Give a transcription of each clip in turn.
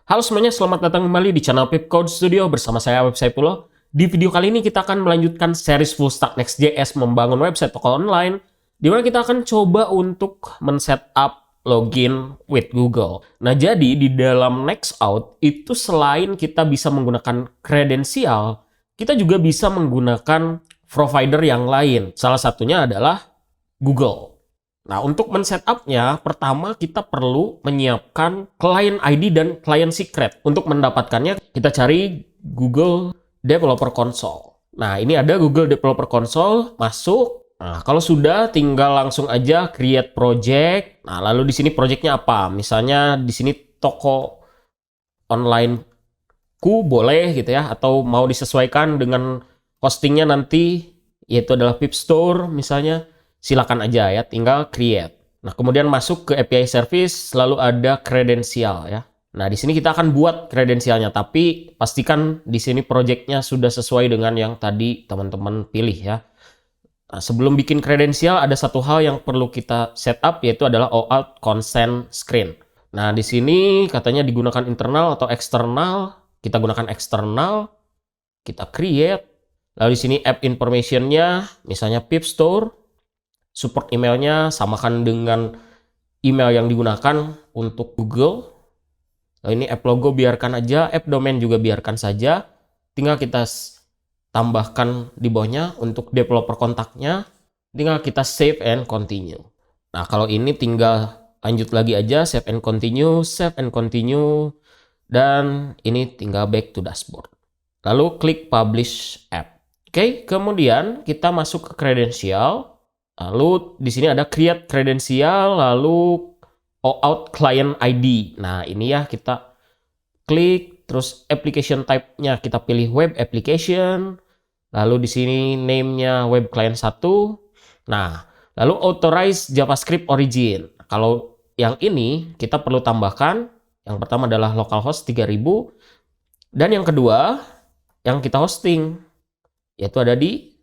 Halo semuanya, selamat datang kembali di channel Pip Code Studio bersama saya Web Saifullah. Di video kali ini kita akan melanjutkan series Full Stack Next.js membangun website toko online, di mana kita akan coba untuk men-setup login with Google. Nah, jadi di dalam Nextout itu selain kita bisa menggunakan kredensial, kita juga bisa menggunakan provider yang lain. Salah satunya adalah Google. Nah, untuk men-setupnya, pertama kita perlu menyiapkan client ID dan client secret. Untuk mendapatkannya, kita cari Google Developer Console. Nah, ini ada Google Developer Console, masuk. Nah, kalau sudah, tinggal langsung aja create project. Nah, lalu di sini projectnya apa? Misalnya di sini toko online ku boleh gitu ya, atau mau disesuaikan dengan hostingnya nanti, yaitu adalah Pip Store misalnya. Silakan aja ya, tinggal create. Nah, kemudian masuk ke API service, lalu ada kredensial ya. Nah, di sini kita akan buat kredensialnya, tapi pastikan di sini projectnya sudah sesuai dengan yang tadi teman-teman pilih ya. Nah, sebelum bikin kredensial, ada satu hal yang perlu kita setup, yaitu adalah OAuth consent screen. Nah, di sini katanya digunakan internal atau eksternal. Kita gunakan eksternal, kita create. Lalu di sini app information-nya, misalnya Pip Store. Support emailnya samakan dengan email yang digunakan untuk Google. Nah, ini app logo biarkan aja, app domain juga biarkan saja. Tinggal kita tambahkan di bawahnya untuk developer kontaknya. Tinggal kita save and continue. Nah, kalau ini tinggal lanjut lagi aja, save and continue, dan ini tinggal back to dashboard. Lalu klik publish app. Oke, kemudian kita masuk ke kredensial. Lalu di sini ada create kredensial, lalu OAuth client ID. Nah, ini ya kita klik, terus application type-nya kita pilih web application. Lalu di sini name-nya web client 1. Nah, lalu authorize JavaScript origin. Kalau yang ini kita perlu tambahkan, yang pertama adalah localhost 3000, dan yang kedua yang kita hosting, yaitu ada di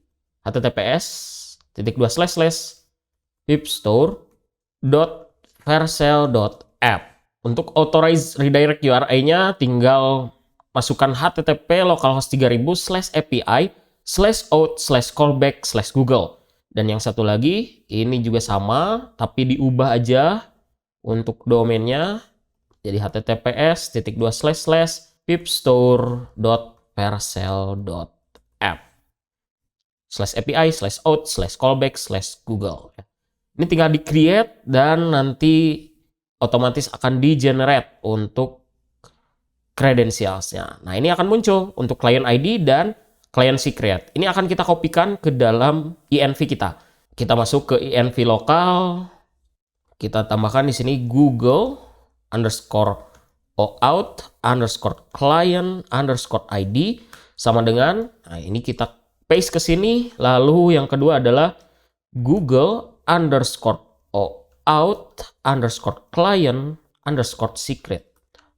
https://pipstore.vercel.app. Untuk authorize redirect URI-nya tinggal masukkan http localhost 3000/api/auth/callback/google. Dan yang satu lagi ini juga sama, tapi diubah aja untuk domainnya jadi https://pipstore.vercel.app /api/auth/callback/google. Ini tinggal di create dan nanti otomatis akan di generate untuk credentialsnya. Nah, ini akan muncul untuk client ID dan client secret. Ini akan kita kopikan ke dalam env kita. Kita masuk ke env lokal, kita tambahkan di sini Google _OAuth_client_ID sama dengan, nah ini kita paste ke sini. Lalu yang kedua adalah Google_OAuth_client_secret.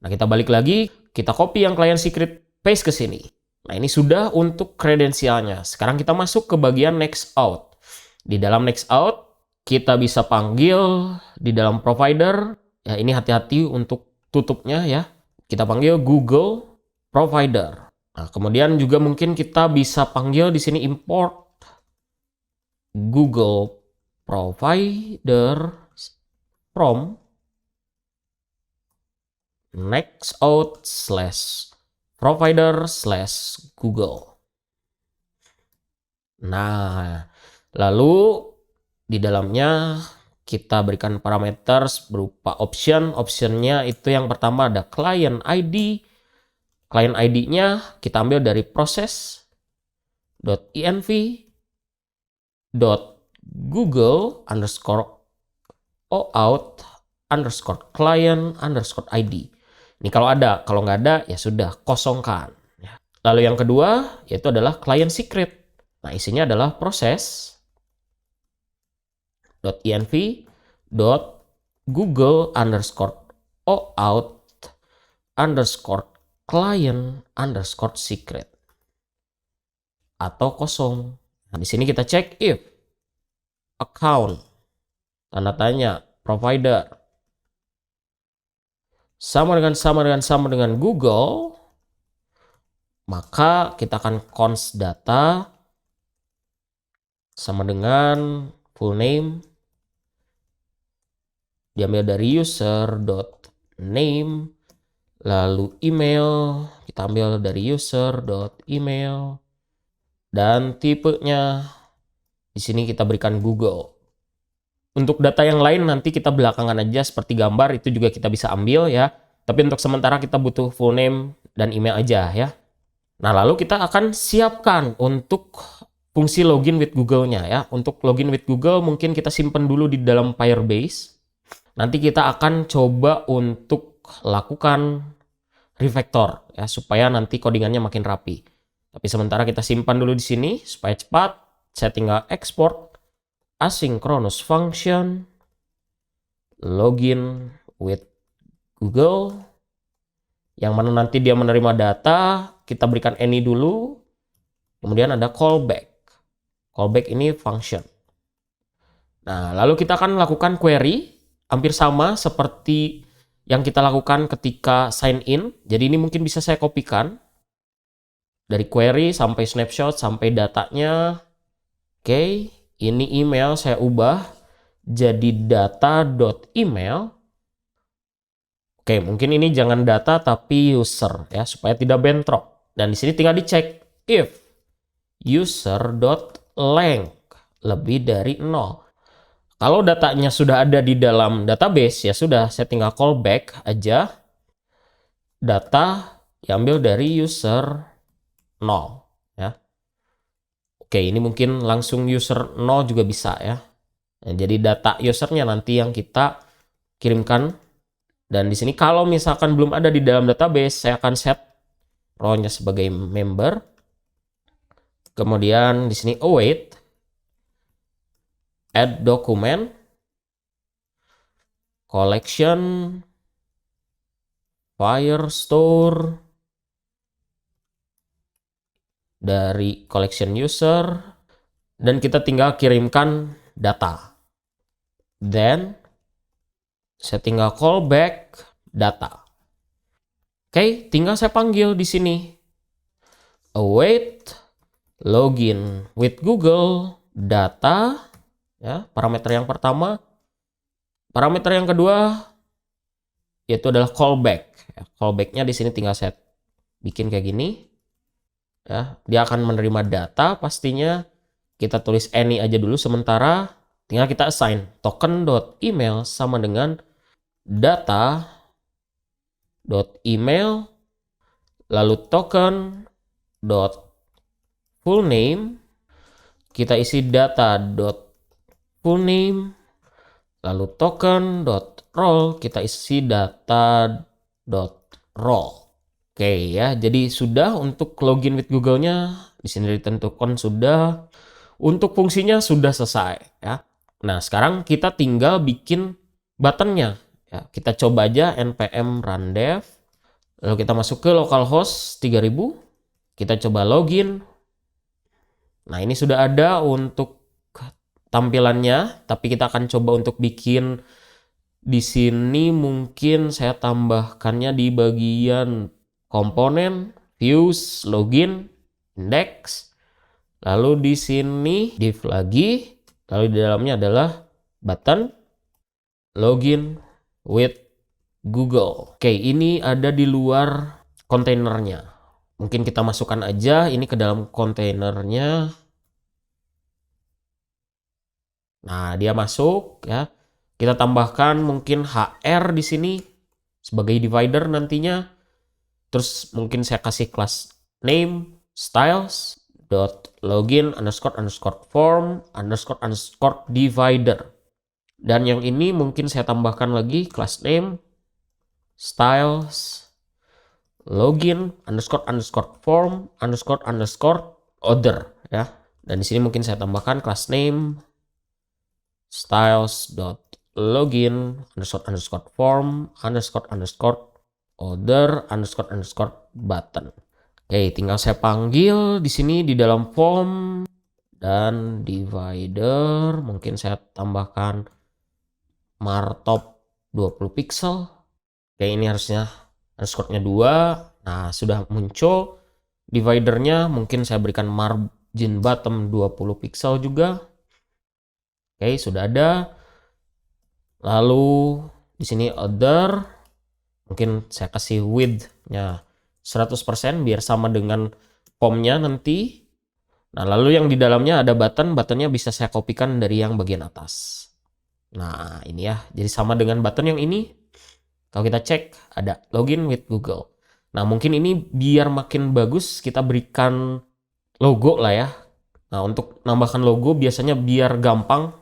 Nah, kita balik lagi, kita copy yang client secret, paste ke sini. Nah, ini sudah untuk kredensialnya. Sekarang kita masuk ke bagian Nextout. Di dalam Nextout, kita bisa panggil di dalam provider. Ya, ini hati-hati untuk tutupnya ya. Kita panggil Google Provider. Nah, kemudian juga mungkin kita bisa panggil di sini import Google Provider from Nextout/provider/Google. Nah, lalu di dalamnya kita berikan parameter berupa option. Optionnya itu yang pertama ada client ID. Client ID-nya kita ambil dari process.env.google_OAuth_client_ID. Ini kalau ada, kalau nggak ada ya sudah, kosongkan. Lalu yang kedua yaitu adalah client secret. Nah, isinya adalah process.env.google_OAuth_client_secret atau kosong. Nah, di sini kita cek if account tanda tanya provider sama dengan Google, maka kita akan const data sama dengan full name diambil dari user.name, lalu email kita ambil dari user.email, dan tipenya di sini kita berikan Google. Untuk data yang lain nanti kita belakangan aja, seperti gambar itu juga kita bisa ambil ya. Tapi untuk sementara kita butuh full name dan email aja ya. Nah, lalu kita akan siapkan untuk fungsi login with Google-nya ya. Untuk login with Google mungkin kita simpan dulu di dalam Firebase. Nanti kita akan coba untuk lakukan refactor ya, supaya nanti codingannya makin rapi. Tapi sementara kita simpan dulu di sini supaya cepat. Saya tinggal export asynchronous function login with Google, yang mana nanti dia menerima data, kita berikan any dulu, kemudian ada callback. Callback ini function. Nah, lalu kita akan lakukan query, hampir sama seperti yang kita lakukan ketika sign in. Jadi ini mungkin bisa saya kopikan dari query sampai snapshot sampai datanya. Oke, ini email saya ubah jadi data.email. Oke, mungkin ini jangan data tapi user ya, supaya tidak bentrok. Dan di sini tinggal dicek if user.length lebih dari 0. Kalau datanya sudah ada di dalam database, ya sudah, saya tinggal callback aja. Data diambil dari user 0 ya. Oke, ini mungkin langsung user 0 juga bisa ya. Nah, jadi data usernya nanti yang kita kirimkan. Dan di sini kalau misalkan belum ada di dalam database, saya akan set row-nya sebagai member. Kemudian di sini await, add document, collection, Firestore, dari collection user, dan kita tinggal kirimkan data. Then saya tinggal callback data. Oke, tinggal saya panggil di sini await login with Google data ya, parameter yang pertama. Parameter yang kedua yaitu adalah callback. Callbacknya di sini tinggal saya bikin kayak gini. Ya, dia akan menerima data pastinya. Kita tulis any aja dulu sementara. Tinggal kita assign token.email sama dengan data.email, lalu token dot full name, kita isi data dot full name, lalu token dot role, kita isi data dot role. Oke ya, jadi sudah untuk login with Google-nya di sini ditentukan sudah. Untuk fungsinya sudah selesai ya. Nah, sekarang kita tinggal bikin buttonnya. Ya, kita coba aja npm run dev. Lalu kita masuk ke localhost 3000. Kita coba login. Nah, ini sudah ada untuk tampilannya, tapi kita akan coba untuk bikin di sini, mungkin saya tambahkannya di bagian komponen, views, login, index. Lalu di sini div lagi, lalu di dalamnya adalah button login with Google. Oke, ini ada di luar kontainernya. Mungkin kita masukkan aja ini ke dalam kontainernya. Nah, dia masuk ya. Kita tambahkan mungkin HR di sini sebagai divider nantinya. Terus mungkin saya kasih kelas name styles dot login underscore form underscore divider. Dan yang ini mungkin saya tambahkan lagi kelas name styles login underscore form underscore other ya. Dan di sini mungkin saya tambahkan kelas name styles dot login underscore form underscore other underscore button. Oke, tinggal saya panggil di sini di dalam form dan divider. Mungkin saya tambahkan martop 20 pixel. Oke, ini harusnya underscore-nya 2. Nah, sudah muncul. Dividernya mungkin saya berikan margin bottom 20 pixel juga. Oke, sudah ada. Lalu di sini other, mungkin saya kasih width-nya 100% biar sama dengan formnya nanti. Nah, lalu yang di dalamnya ada buttonnya bisa saya kopikan dari yang bagian atas. Nah, ini ya, jadi sama dengan button yang ini. Kalau kita cek, ada login with Google. Nah, mungkin ini biar makin bagus, kita berikan logo lah ya. Nah, untuk nambahkan logo biasanya biar gampang,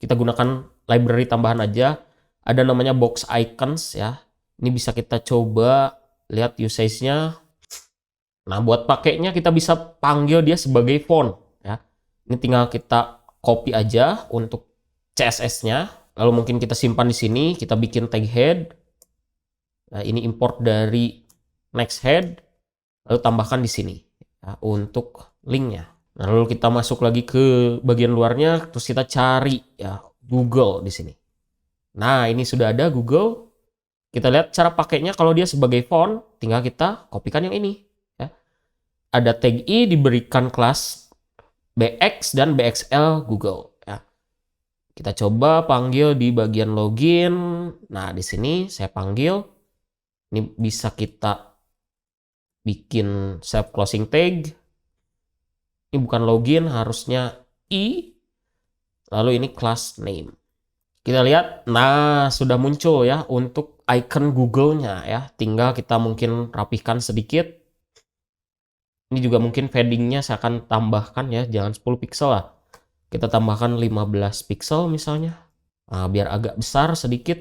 kita gunakan library tambahan aja. Ada namanya box icons ya. Ini bisa kita coba lihat usage-nya. Nah, buat pakainya kita bisa panggil dia sebagai font ya. Ini tinggal kita copy aja untuk CSS-nya. Lalu mungkin kita simpan di sini, kita bikin tag head. Nah, ini import dari next head, lalu tambahkan di sini ya, untuk linknya. Nah, lalu kita masuk lagi ke bagian luarnya, terus kita cari ya Google di sini. Nah, ini sudah ada Google. Kita lihat cara pakainya. Kalau dia sebagai font, tinggal kita kopikan yang ini. Ya. Ada tag i diberikan kelas bx dan bxl Google. Ya. Kita coba panggil di bagian login. Nah, di sini saya panggil. Ini bisa kita bikin self closing tag. Ini bukan login, harusnya i. Lalu ini class name. Kita lihat, nah sudah muncul ya untuk icon Google-nya ya. Tinggal kita mungkin rapihkan sedikit. Ini juga mungkin padding-nya saya akan tambahkan ya, jangan 10 pixel lah. Kita tambahkan 15 pixel misalnya. Nah, biar agak besar sedikit.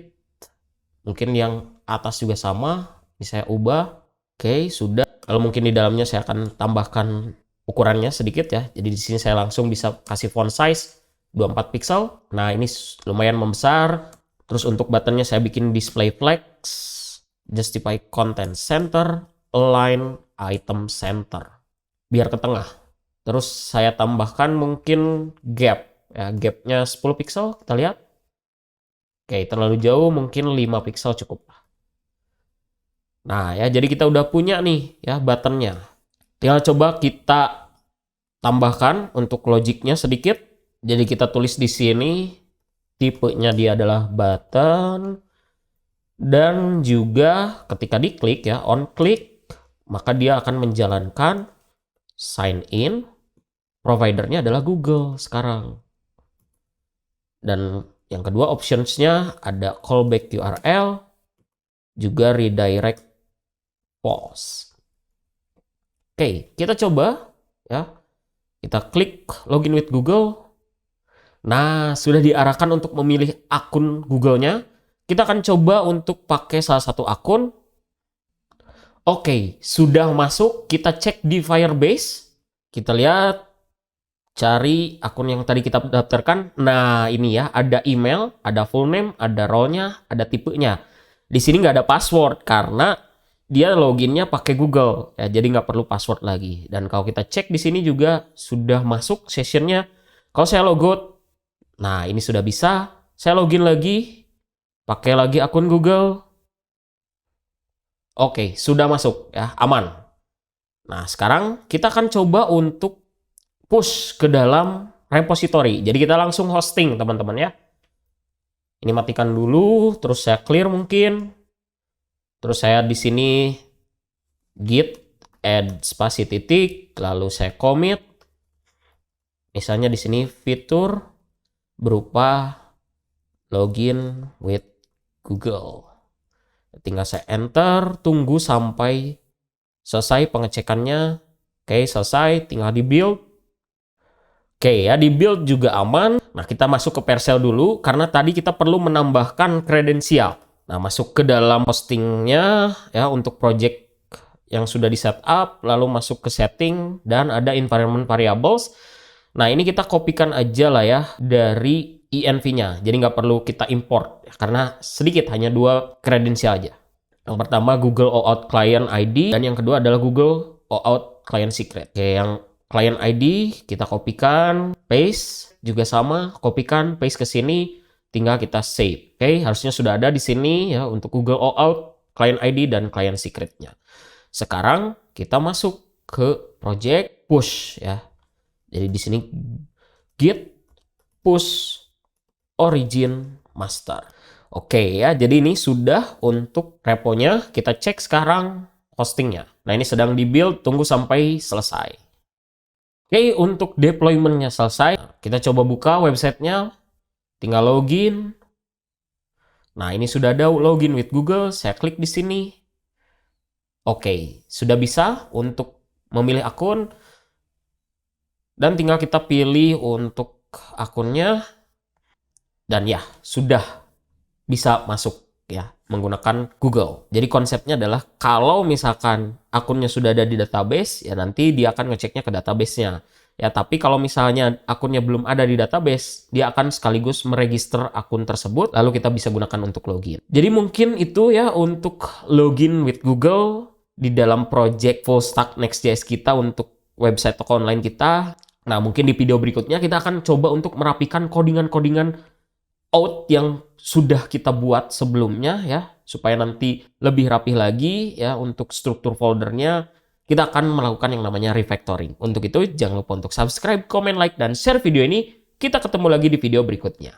Mungkin yang atas juga sama. Ini saya ubah. Oke, sudah. Lalu mungkin di dalamnya saya akan tambahkan ukurannya sedikit ya. Jadi di sini saya langsung bisa kasih font size 24 pixel. Nah, ini lumayan membesar. Terus untuk buttonnya saya bikin display flex, justify content center, align item center. Biar ke tengah. Terus saya tambahkan mungkin gap. Ya, gapnya 10 pixel, kita lihat. Oke, terlalu jauh, mungkin 5 pixel cukup. Nah ya, jadi kita udah punya nih ya buttonnya. Tinggal coba kita tambahkan untuk logiknya sedikit. Jadi kita tulis di sini tipenya dia adalah button. Dan juga ketika diklik ya, on click, maka dia akan menjalankan sign in. Providernya adalah Google sekarang. Dan yang kedua optionsnya ada callback URL, juga redirect post. Oke, kita coba ya. Kita klik login with Google. Nah, sudah diarahkan untuk memilih akun Google-nya. Kita akan coba untuk pakai salah satu akun. Oke, sudah masuk. Kita cek di Firebase. Kita lihat, cari akun yang tadi kita daftarkan. Nah, ini ya, ada email, ada full name, ada role-nya, ada tipenya. Di sini nggak ada password karena dia loginnya pakai Google ya, jadi nggak perlu password lagi. Dan kalau kita cek di sini juga sudah masuk sessionnya. Kalau saya logout, nah ini sudah bisa. Saya login lagi, pakai lagi akun Google. Oke, sudah masuk ya, aman. Nah sekarang kita akan coba untuk push ke dalam repository. Jadi kita langsung hosting teman-teman ya. Ini matikan dulu, terus saya clear mungkin. Terus saya di sini git add spasi titik, lalu saya commit. Misalnya di sini fitur berupa login with Google. Tinggal saya enter, tunggu sampai selesai pengecekannya. Oke, selesai, tinggal di build. Oke ya, di build juga aman. Nah, kita masuk ke Vercel dulu karena tadi kita perlu menambahkan kredensial. Nah, masuk ke dalam postingnya ya untuk project yang sudah di setup, lalu masuk ke setting dan ada environment variables. Nah, ini kita kopikan aja lah ya dari env-nya. Jadi nggak perlu kita import ya, karena sedikit, hanya 2 kredensial aja. Yang pertama Google OAuth Client ID dan yang kedua adalah Google OAuth Client Secret. Oke, yang Client ID kita kopikan, paste juga sama, kopikan, paste ke sini, tinggal kita save. Oke, harusnya sudah ada di sini ya untuk Google OAuth. client ID dan client secretnya. Sekarang kita masuk ke project push ya. Jadi di sini git push origin master. Oke ya, jadi ini sudah untuk reponya. Kita cek sekarang hostingnya. Nah ini sedang di-build, tunggu sampai selesai. Oke, untuk deployment-nya selesai. Kita coba buka websitenya, tinggal login. Nah ini sudah ada login with Google, saya klik di sini. Oke, sudah bisa untuk memilih akun. Dan tinggal kita pilih untuk akunnya. Dan ya, sudah bisa masuk ya menggunakan Google. Jadi konsepnya adalah kalau misalkan akunnya sudah ada di database, ya nanti dia akan ngeceknya ke database-nya. Ya, tapi kalau misalnya akunnya belum ada di database, dia akan sekaligus meregister akun tersebut, lalu kita bisa gunakan untuk login. Jadi mungkin itu ya untuk login with Google di dalam project full stack Next.js kita untuk website toko online kita. Nah, mungkin di video berikutnya kita akan coba untuk merapikan codingan-codingan out yang sudah kita buat sebelumnya ya, supaya nanti lebih rapih lagi ya untuk struktur foldernya. Kita akan melakukan yang namanya refactoring. Untuk itu jangan lupa untuk subscribe, comment, like, dan share video ini. Kita ketemu lagi di video berikutnya.